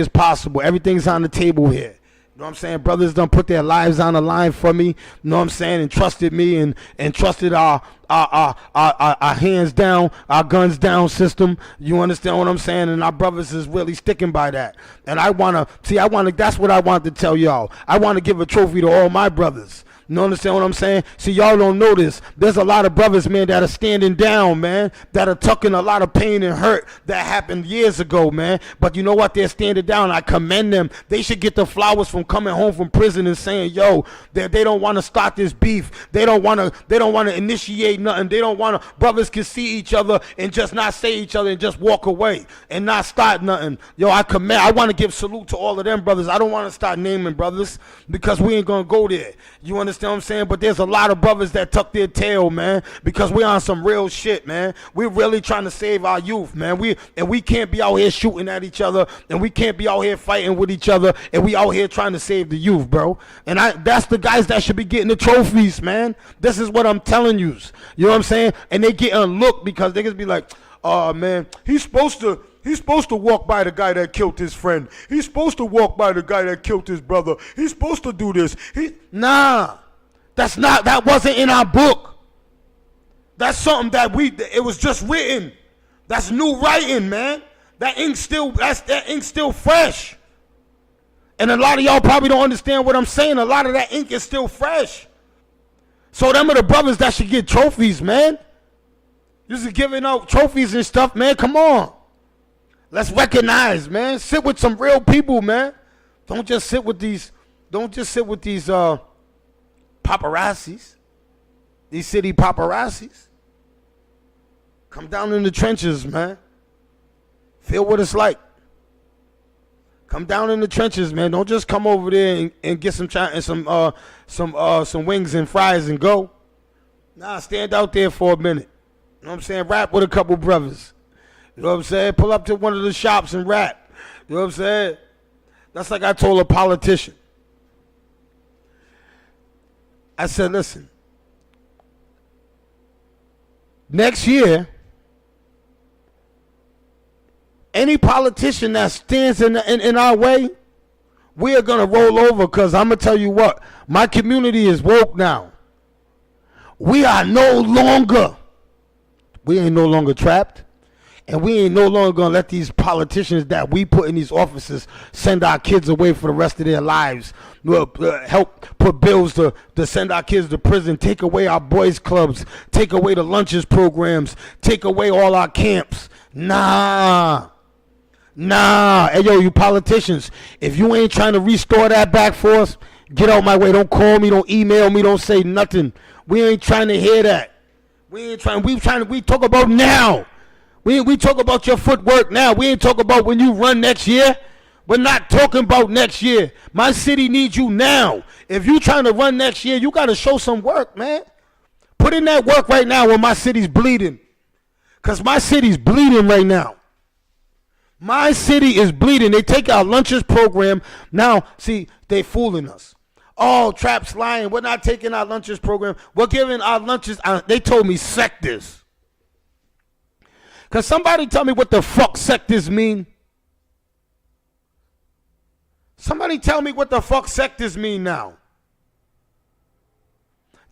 possible. Everything's on the table here. You know what I'm saying? Brothers done put their lives on the line for me. You know what I'm saying? And trusted me and trusted our hands down, our guns down system. You understand what I'm saying? And our brothers is really sticking by that. And that's what I want to tell y'all. I want to give a trophy to all my brothers. You understand what I'm saying? See, y'all don't know this. There's a lot of brothers, man, that are standing down, man, that are tucking a lot of pain and hurt that happened years ago, man. But you know what? They're standing down. I commend them. They should get the flowers from coming home from prison and saying, yo, they don't want to start this beef. They don't want to initiate nothing. They don't want to. Brothers can see each other and just not say each other and just walk away and not start nothing. Yo, I want to give salute to all of them brothers. I don't want to start naming brothers because we ain't going to go there. You understand what I'm saying? But there's a lot of brothers that tuck their tail, man, because we're on some real shit, man. We're really trying to save our youth, man. We can't be out here shooting at each other, and we can't be out here fighting with each other, and we out here trying to save the youth, bro. And that's the guys that should be getting the trophies, man. This is what I'm telling you. You know what I'm saying? And they get unlooked because they just be like, oh, man, he's supposed to walk by the guy that killed his friend. He's supposed to walk by the guy that killed his brother. He's supposed to do this. Nah. That wasn't in our book. That's something that it was just written. That's new writing, man. That ink's still fresh. And a lot of y'all probably don't understand what I'm saying. A lot of that ink is still fresh. So them are the brothers that should get trophies, man. Just giving out trophies and stuff, man. Come on. Let's recognize, man. Sit with some real people, man. Don't just sit with these paparazzis, these city paparazzis. Come down in the trenches, man. Feel what it's like. Come down in the trenches, man. Don't just come over there and get some wings and fries and go. Nah, stand out there for a minute. You know what I'm saying? Rap with a couple brothers. You know what I'm saying? Pull up to one of the shops and rap. You know what I'm saying? That's like I told a politician. I said, listen, next year, any politician that stands in our way, we are going to roll over because I'm going to tell you what, my community is woke now. We ain't no longer trapped. And we ain't no longer going to let these politicians that we put in these offices send our kids away for the rest of their lives. Help put bills to send our kids to prison, take away our boys clubs, take away the lunches programs, take away all our camps. Nah. Hey, yo, you politicians, if you ain't trying to restore that back for us, get out my way. Don't call me, don't email me, don't say nothing. We ain't trying to hear that. We talk about now. We talk about your footwork now. We ain't talk about when you run next year. We're not talking about next year. My city needs you now. If you trying to run next year, you got to show some work, man. Put in that work right now when my city's bleeding. Because my city's bleeding right now. My city is bleeding. They take our lunches program. Now, see, they fooling us. Oh, Trap's lying. We're not taking our lunches program. We're giving our lunches. They told me sectors. Can somebody tell me what the fuck sectors mean? Somebody tell me what the fuck sectors mean now.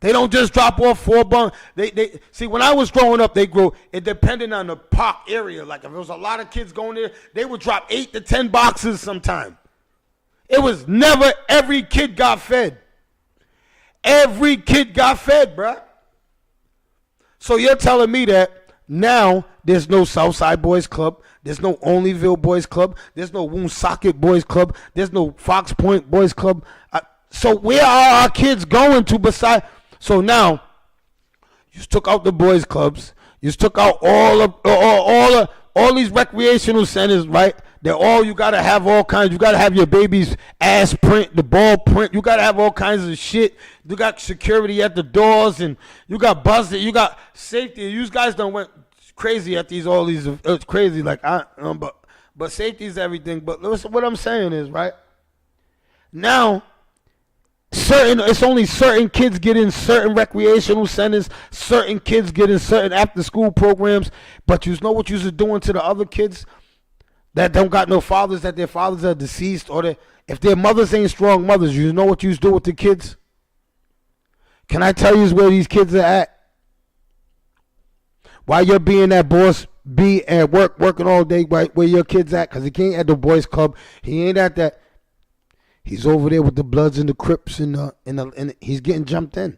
They don't just drop off 4 bunk. They see, when I was growing up, it depended on the park area. Like if there was a lot of kids going there, they would drop 8 to 10 boxes sometime. It was never every kid got fed. Every kid got fed, bruh. So you're telling me that Now there's no Southside Boys Club. There's no Onlyville Boys Club. There's no Woonsocket Boys Club. There's no Fox Point Boys Club. So where are our kids going to beside? So now you took out the boys clubs. You took out all these recreational centers, right? They're all, you gotta have all kinds. You gotta have your baby's ass print, the ball print. You gotta have all kinds of shit. You got security at the doors, and you got buzzing. You got safety. You guys done went crazy at all these. It's crazy, like but safety is everything. But listen, what I'm saying is, right now, it's only certain kids get in certain recreational centers. Certain kids get in certain after school programs. But you know what you're doing to the other kids that don't got no fathers, that their fathers are deceased, or if their mothers ain't strong mothers, you know what you do with the kids? Can I tell you where these kids are at? While you're being that boss, be at work, working all day, right, where your kid's at, because he can't at the boys club. He ain't at that. He's over there with the Bloods and the Crips, and he's getting jumped in.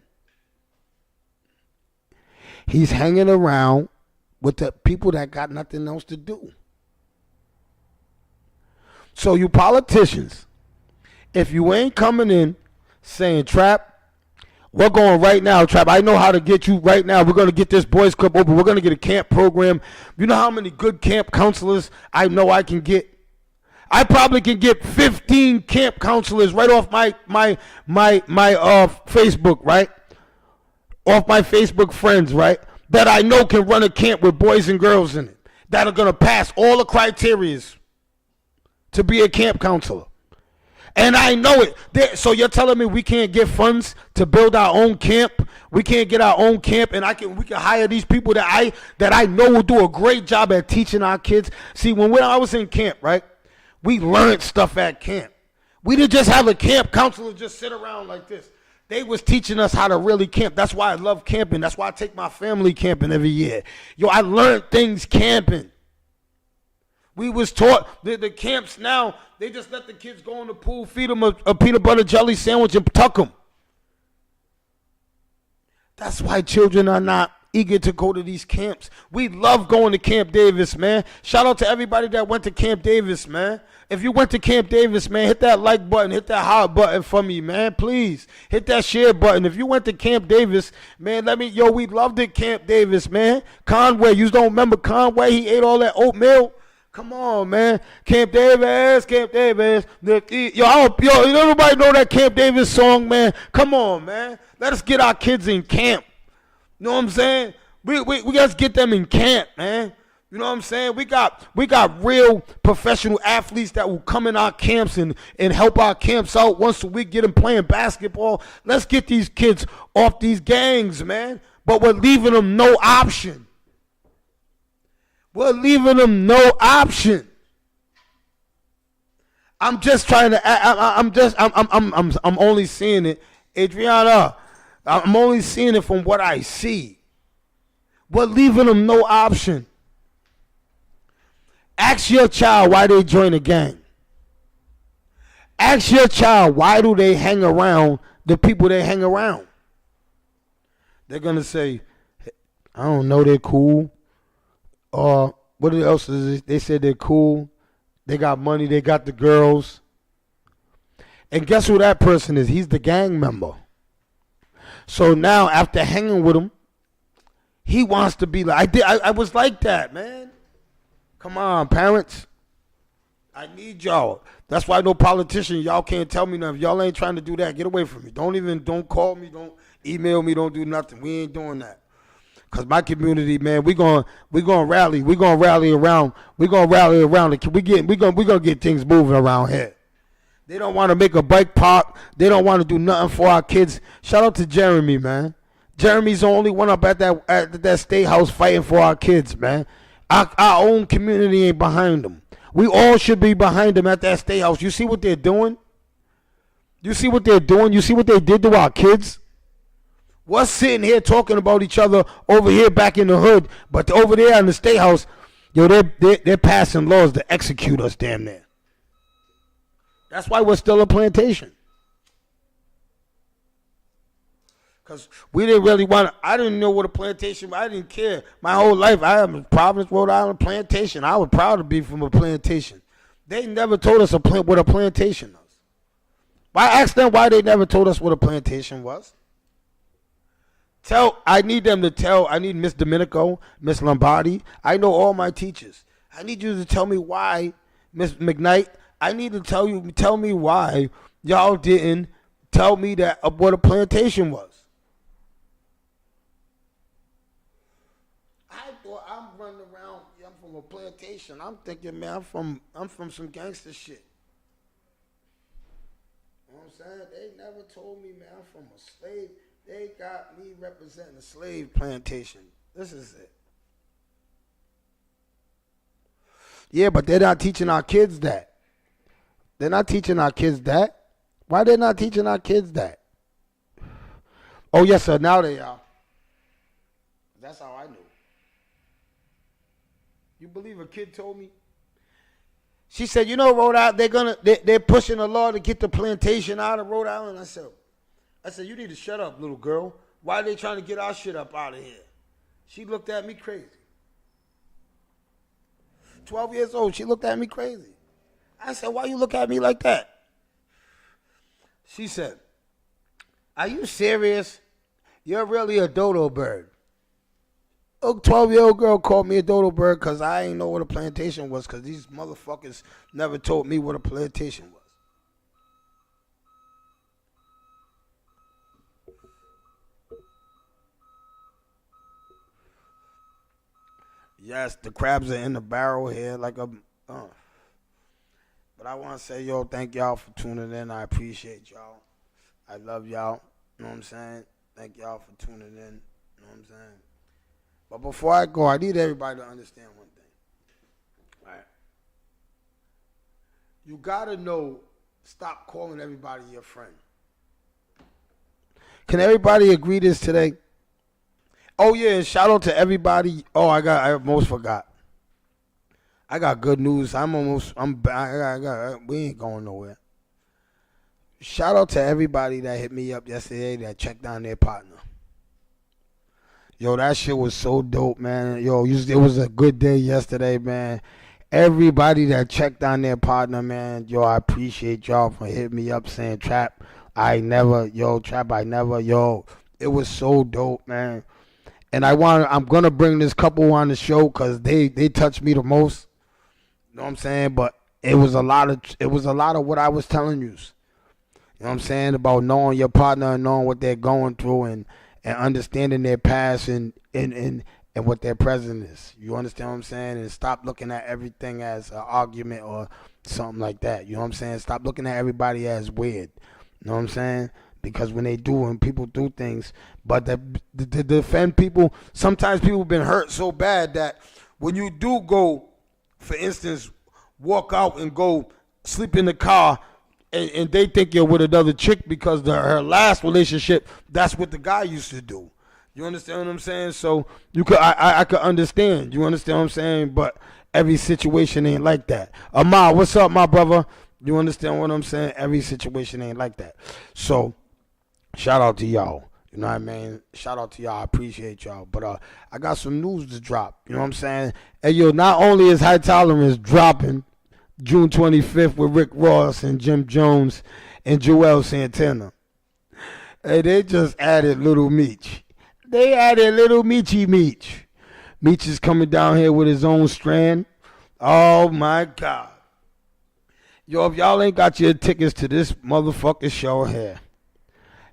He's hanging around with the people that got nothing else to do. So you politicians, if you ain't coming in saying, Trap, we're going right now, Trap, I know how to get you right now. We're going to get this boys club open. We're going to get a camp program. You know how many good camp counselors I know I can get? I probably can get 15 camp counselors right off my Facebook, right? Off my Facebook friends, right? That I know can run a camp with boys and girls in it. That are going to pass all the criterias to be a camp counselor. And I know it. So you're telling me we can't get funds to build our own camp? We can't get our own camp, and we can hire these people that I know will do a great job at teaching our kids. See, when I was in camp, right, we learned stuff at camp. We didn't just have a camp counselor just sit around like this. They was teaching us how to really camp. That's why I love camping. That's why I take my family camping every year. Yo, I learned things camping. We was taught the camps now, they just let the kids go in the pool, feed them a peanut butter jelly sandwich and tuck them. That's why children are not eager to go to these camps. We love going to Camp Davis, man. Shout out to everybody that went to Camp Davis, man. If you went to Camp Davis, man, hit that like button, hit that heart button for me, man. Please hit that share button. If you went to Camp Davis, man, we loved it, Camp Davis, man. Conway, you don't remember Conway? He ate all that oatmeal. Come on, man. Camp Davis, Camp Davis. Everybody know that Camp Davis song, man. Come on, man. Let us get our kids in camp. You know what I'm saying? We got to get them in camp, man. You know what I'm saying? We got real professional athletes that will come in our camps and help our camps out once a week, get them playing basketball. Let's get these kids off these gangs, man. But we're leaving them no option. We're leaving them no option. I'm just trying to. I'm only seeing it, Adriana. I'm only seeing it from what I see. We're leaving them no option. Ask your child why they join a gang. Ask your child why do they hang around the people they hang around. They're gonna say, I don't know, they're cool. Or what else is it? They said they're cool. They got money. They got the girls. And guess who that person is? He's the gang member. So now after hanging with him, he wants to be like, I was like that, man. Come on, parents. I need y'all. That's why no politician, y'all can't tell me nothing. If y'all ain't trying to do that, get away from me. Don't call me. Don't email me. Don't do nothing. We ain't doing that. Cause my community, man, we gonna rally. We gonna rally around. We gonna rally around. We gonna get things moving around here. They don't want to make a bike park. They don't want to do nothing for our kids. Shout out to Jeremy, man. Jeremy's the only one up at that state house fighting for our kids, man. Our own community ain't behind them. We all should be behind them at that state house. You see what they're doing? You see what they're doing? You see what they did to our kids? We're sitting here talking about each other over here back in the hood, but over there in the state house, yo, they're passing laws to execute us damn near. That's why we're still a plantation. Because we didn't really I didn't know what a plantation was. I didn't care. My whole life, I am in Providence, Rhode Island plantation. I was proud to be from a plantation. They never told us what a plantation was. I asked them why they never told us what a plantation was. I need them to tell. I need Miss Domenico, Miss Lombardi. I know all my teachers. I need you to tell me why, Miss McKnight. I need to tell me why y'all didn't tell me that what a plantation was. I thought I'm running around. I'm from a plantation. I'm thinking, man, I'm from some gangster shit. You know what I'm saying? They never told me, man, I'm from a slave. They got me representing a slave plantation. This is it. Yeah, but they're not teaching our kids that. They're not teaching our kids that. Why they not teaching our kids that? Oh, yes, sir. Now they are. That's how I knew. You believe a kid told me? She said, you know, Rhode Island, they're pushing a law to get the plantation out of Rhode Island. I said, you need to shut up, little girl. Why are they trying to get our shit up out of here? She looked at me crazy. 12 years old, she looked at me crazy. I said, why you look at me like that? She said, are you serious? You're really a dodo bird. A 12-year-old girl called me a dodo bird because I ain't know what a plantation was because these motherfuckers never told me what a plantation was. Yes, the crabs are in the barrel here like a... But I want to say, yo, thank y'all for tuning in. I appreciate y'all. I love y'all. You know what I'm saying? Thank y'all for tuning in. You know what I'm saying? But before I go, I need everybody to understand one thing. All right? You got to know, stop calling everybody your friend. Can everybody agree this today? Oh, yeah, and shout out to everybody. Oh, I almost forgot. I got good news. We ain't going nowhere. Shout out to everybody that hit me up yesterday that checked on their partner. Yo, that shit was so dope, man. Yo, it was a good day yesterday, man. Everybody that checked on their partner, man. Yo, I appreciate y'all for hitting me up saying, Trap, I never. Yo, it was so dope, man. And I'm gonna bring this couple on the show because they touched me the most. You know what I'm saying? But it was a lot of what I was telling you. You know what I'm saying? About knowing your partner and knowing what they're going through and understanding their past and what their present is. You understand what I'm saying? And stop looking at everything as an argument or something like that. You know what I'm saying? Stop looking at everybody as weird. You know what I'm saying? Because when people do things, but to defend people, sometimes people have been hurt so bad that when you do go, for instance, walk out and go sleep in the car and they think you're with another chick because her last relationship, that's what the guy used to do. You understand what I'm saying? So I could understand. You understand what I'm saying? But every situation ain't like that. Ahmad, what's up, my brother? You understand what I'm saying? Every situation ain't like that. So shout out to y'all. You know what I mean? Shout out to y'all. I appreciate y'all. But I got some news to drop. You know what I'm saying? Hey, yo, not only is High Tolerance dropping June 25th with Rick Ross and Jim Jones and Joel Santana. Hey, they just added Little Meech. They added Little Meechy Meech. Meech is coming down here with his own strand. Oh, my God. Yo, if y'all ain't got your tickets to this motherfucking show here.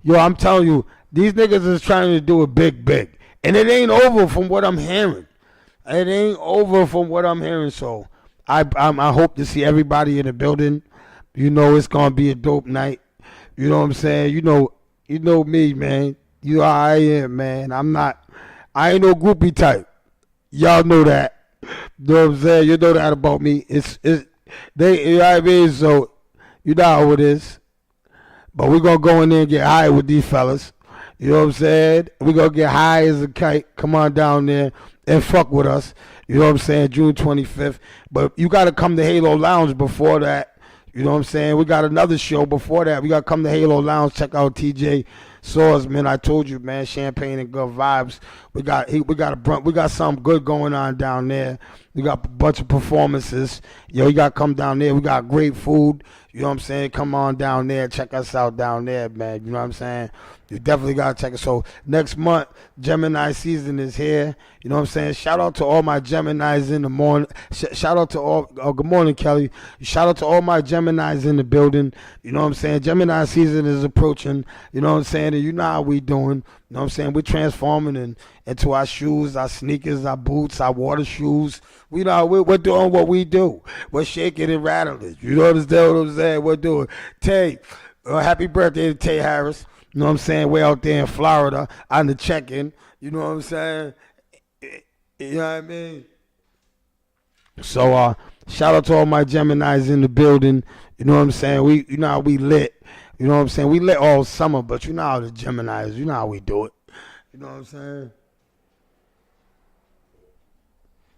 Yo, I'm telling you, these niggas is trying to do it big. And it ain't over from what I'm hearing. It ain't over from what I'm hearing. So I hope to see everybody in the building. You know it's going to be a dope night. You know what I'm saying? You know me, man. You know how I am, man. I ain't no groupie type. Y'all know that. You know what I'm saying? You know that about me. You know what I mean? So you know how it is. But we're going to go in there and get high with these fellas. You know what I'm saying? We're going to get high as a kite. Come on down there and fuck with us. You know what I'm saying? June 25th. But you got to come to Halo Lounge before that. You know what I'm saying? We got another show before that. We got to come to Halo Lounge. Check out TJ. Source, man. I told you, man. Champagne and good vibes. We got something good going on down there. We got a bunch of performances. Yo, you got to come down there. We got great food. You know what I'm saying? Come on down there. Check us out down there, man. You know what I'm saying? You definitely got to check it. So next month, Gemini season is here. You know what I'm saying? Shout out to all my Geminis in the morning. Shout out to all, good morning, Kelly. Shout out to all my Geminis in the building. You know what I'm saying? Gemini season is approaching. You know what I'm saying? And you know how we doing. You know what I'm saying? We're transforming into our shoes, our sneakers, our boots, our water shoes. We know we're doing what we do. We're shaking and rattling. You know what I'm saying? We're doing. Tay, happy birthday to Tay Harris. You know what I'm saying? We're out there in Florida on the check-in. You know what I'm saying? You know what I mean? So shout out to all my Geminis in the building. You know what I'm saying? You know how we lit. You know what I'm saying? We lit all summer, but you know how the Geminis, you know how we do it. You know what I'm saying?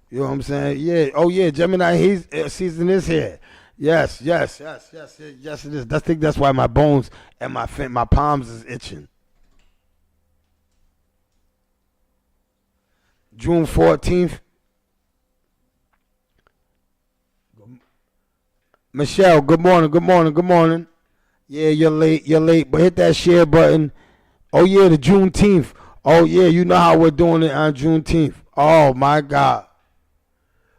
You know what I'm saying? Yeah. Oh yeah, Gemini season is here. Yes, it is. I think that's why my bones and my palms is itching. June 14th. Michelle, good morning. Yeah, you're late, but hit that share button. Oh yeah, the Juneteenth. Oh yeah, you know how we're doing it on Juneteenth. Oh my God.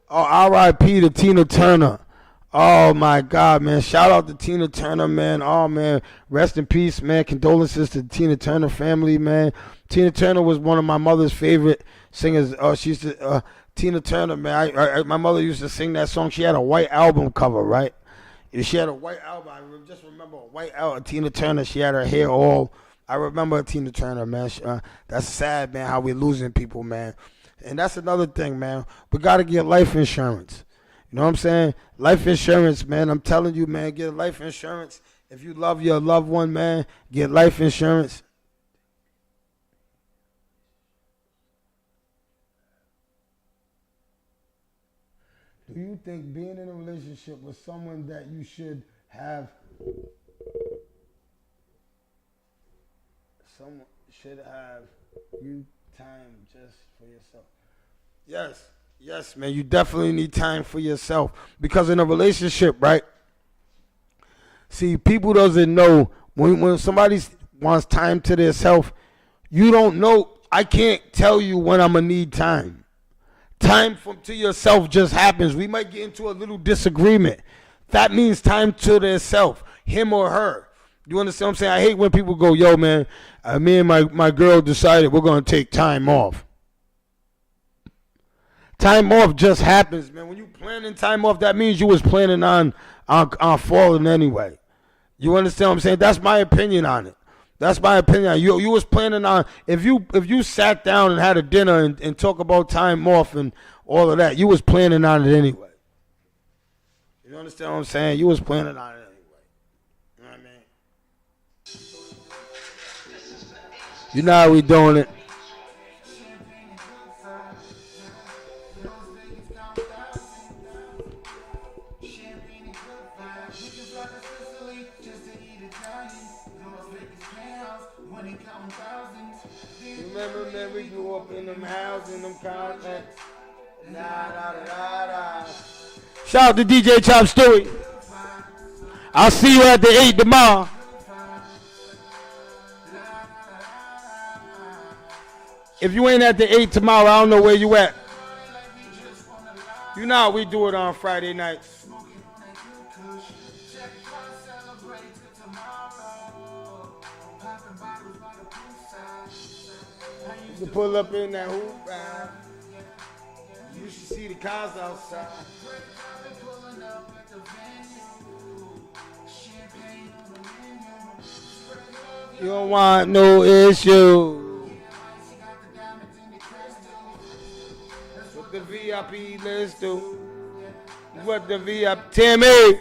Oh, R.I.P. to Tina Turner. Oh my God, man. Shout out to Tina Turner, man. Oh man, rest in peace, man. Condolences to the Tina Turner family, man. Tina Turner was one of my mother's favorite singers. Tina Turner, man. My mother used to sing that song. She had a white album cover, right? She had a white album. I just remember a white album. Tina Turner. She had her hair all. I remember Tina Turner, man. That's sad, man. How we're losing people, man. And that's another thing, man. We gotta get life insurance. You know what I'm saying? Life insurance, man. I'm telling you, man. Get life insurance. If you love your loved one, man, get life insurance. Do you think being in a relationship with someone that you should have someone should have you time just for yourself? Yes, man. You definitely need time for yourself because in a relationship, right? See, people doesn't know when somebody wants time to themselves. You don't know. I can't tell you when I'm gonna need time. Time to yourself just happens. We might get into a little disagreement. That means time to themselves, him or her. You understand what I'm saying? I hate when people go, yo, man, me and my girl decided we're going to take time off. Time off just happens, man. When you planning time off, that means you was planning on falling anyway. You understand what I'm saying? That's my opinion on it. That's my opinion. You was planning on if you sat down and had a dinner and talk about time off and all of that, you was planning on it anyway. You understand what I'm saying? You was planning on it anyway. You know what I mean? You know how we doing it. Remember, man, we grew up in them houses, in them contacts. Shout out to DJ Chop Stewie. I'll see you at the 8 tomorrow. If you ain't at the 8 tomorrow, I don't know where you at. You know how we do it on Friday nights. You can pull up in that hoop ride. You should see the cars outside. You don't want no issue. What the VIP let's do. What the VIP Timmy.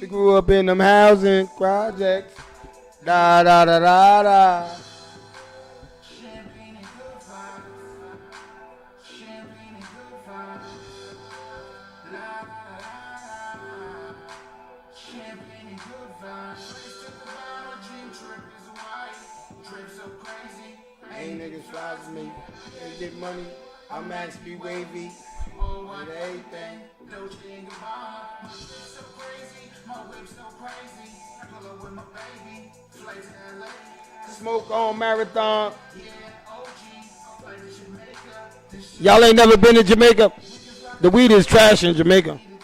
We grew up in them housing projects. Da da da da da. crazy. Ain't niggas fly for me. They get money. I max be wavy. Oh, what With everything. Dolce and Gabbana. My shit so crazy, my whip so crazy. I pull up with my baby, fly to LA. Smoke on marathon. Yeah, OG, fly to Jamaica. This shit Y'all ain't never been to Jamaica? The weed is trash in Jamaica. Italian.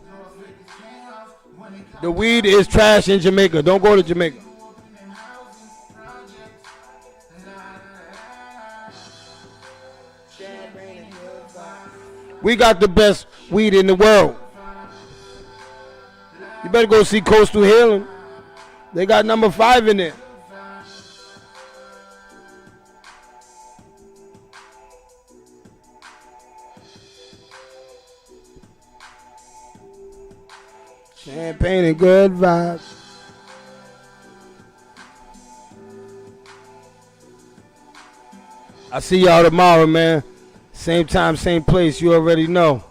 North Vegas penthouse. When it comes The weed is trash in Jamaica. Don't go to Jamaica. to opening housing projects. La, la, la, la. Champagne and good vibes. We got the best weed in the world. You better go see Coastal Healing. They got number 5 in there. Champagne and good vibes. I see y'all tomorrow, man. Same time, same place. You already know.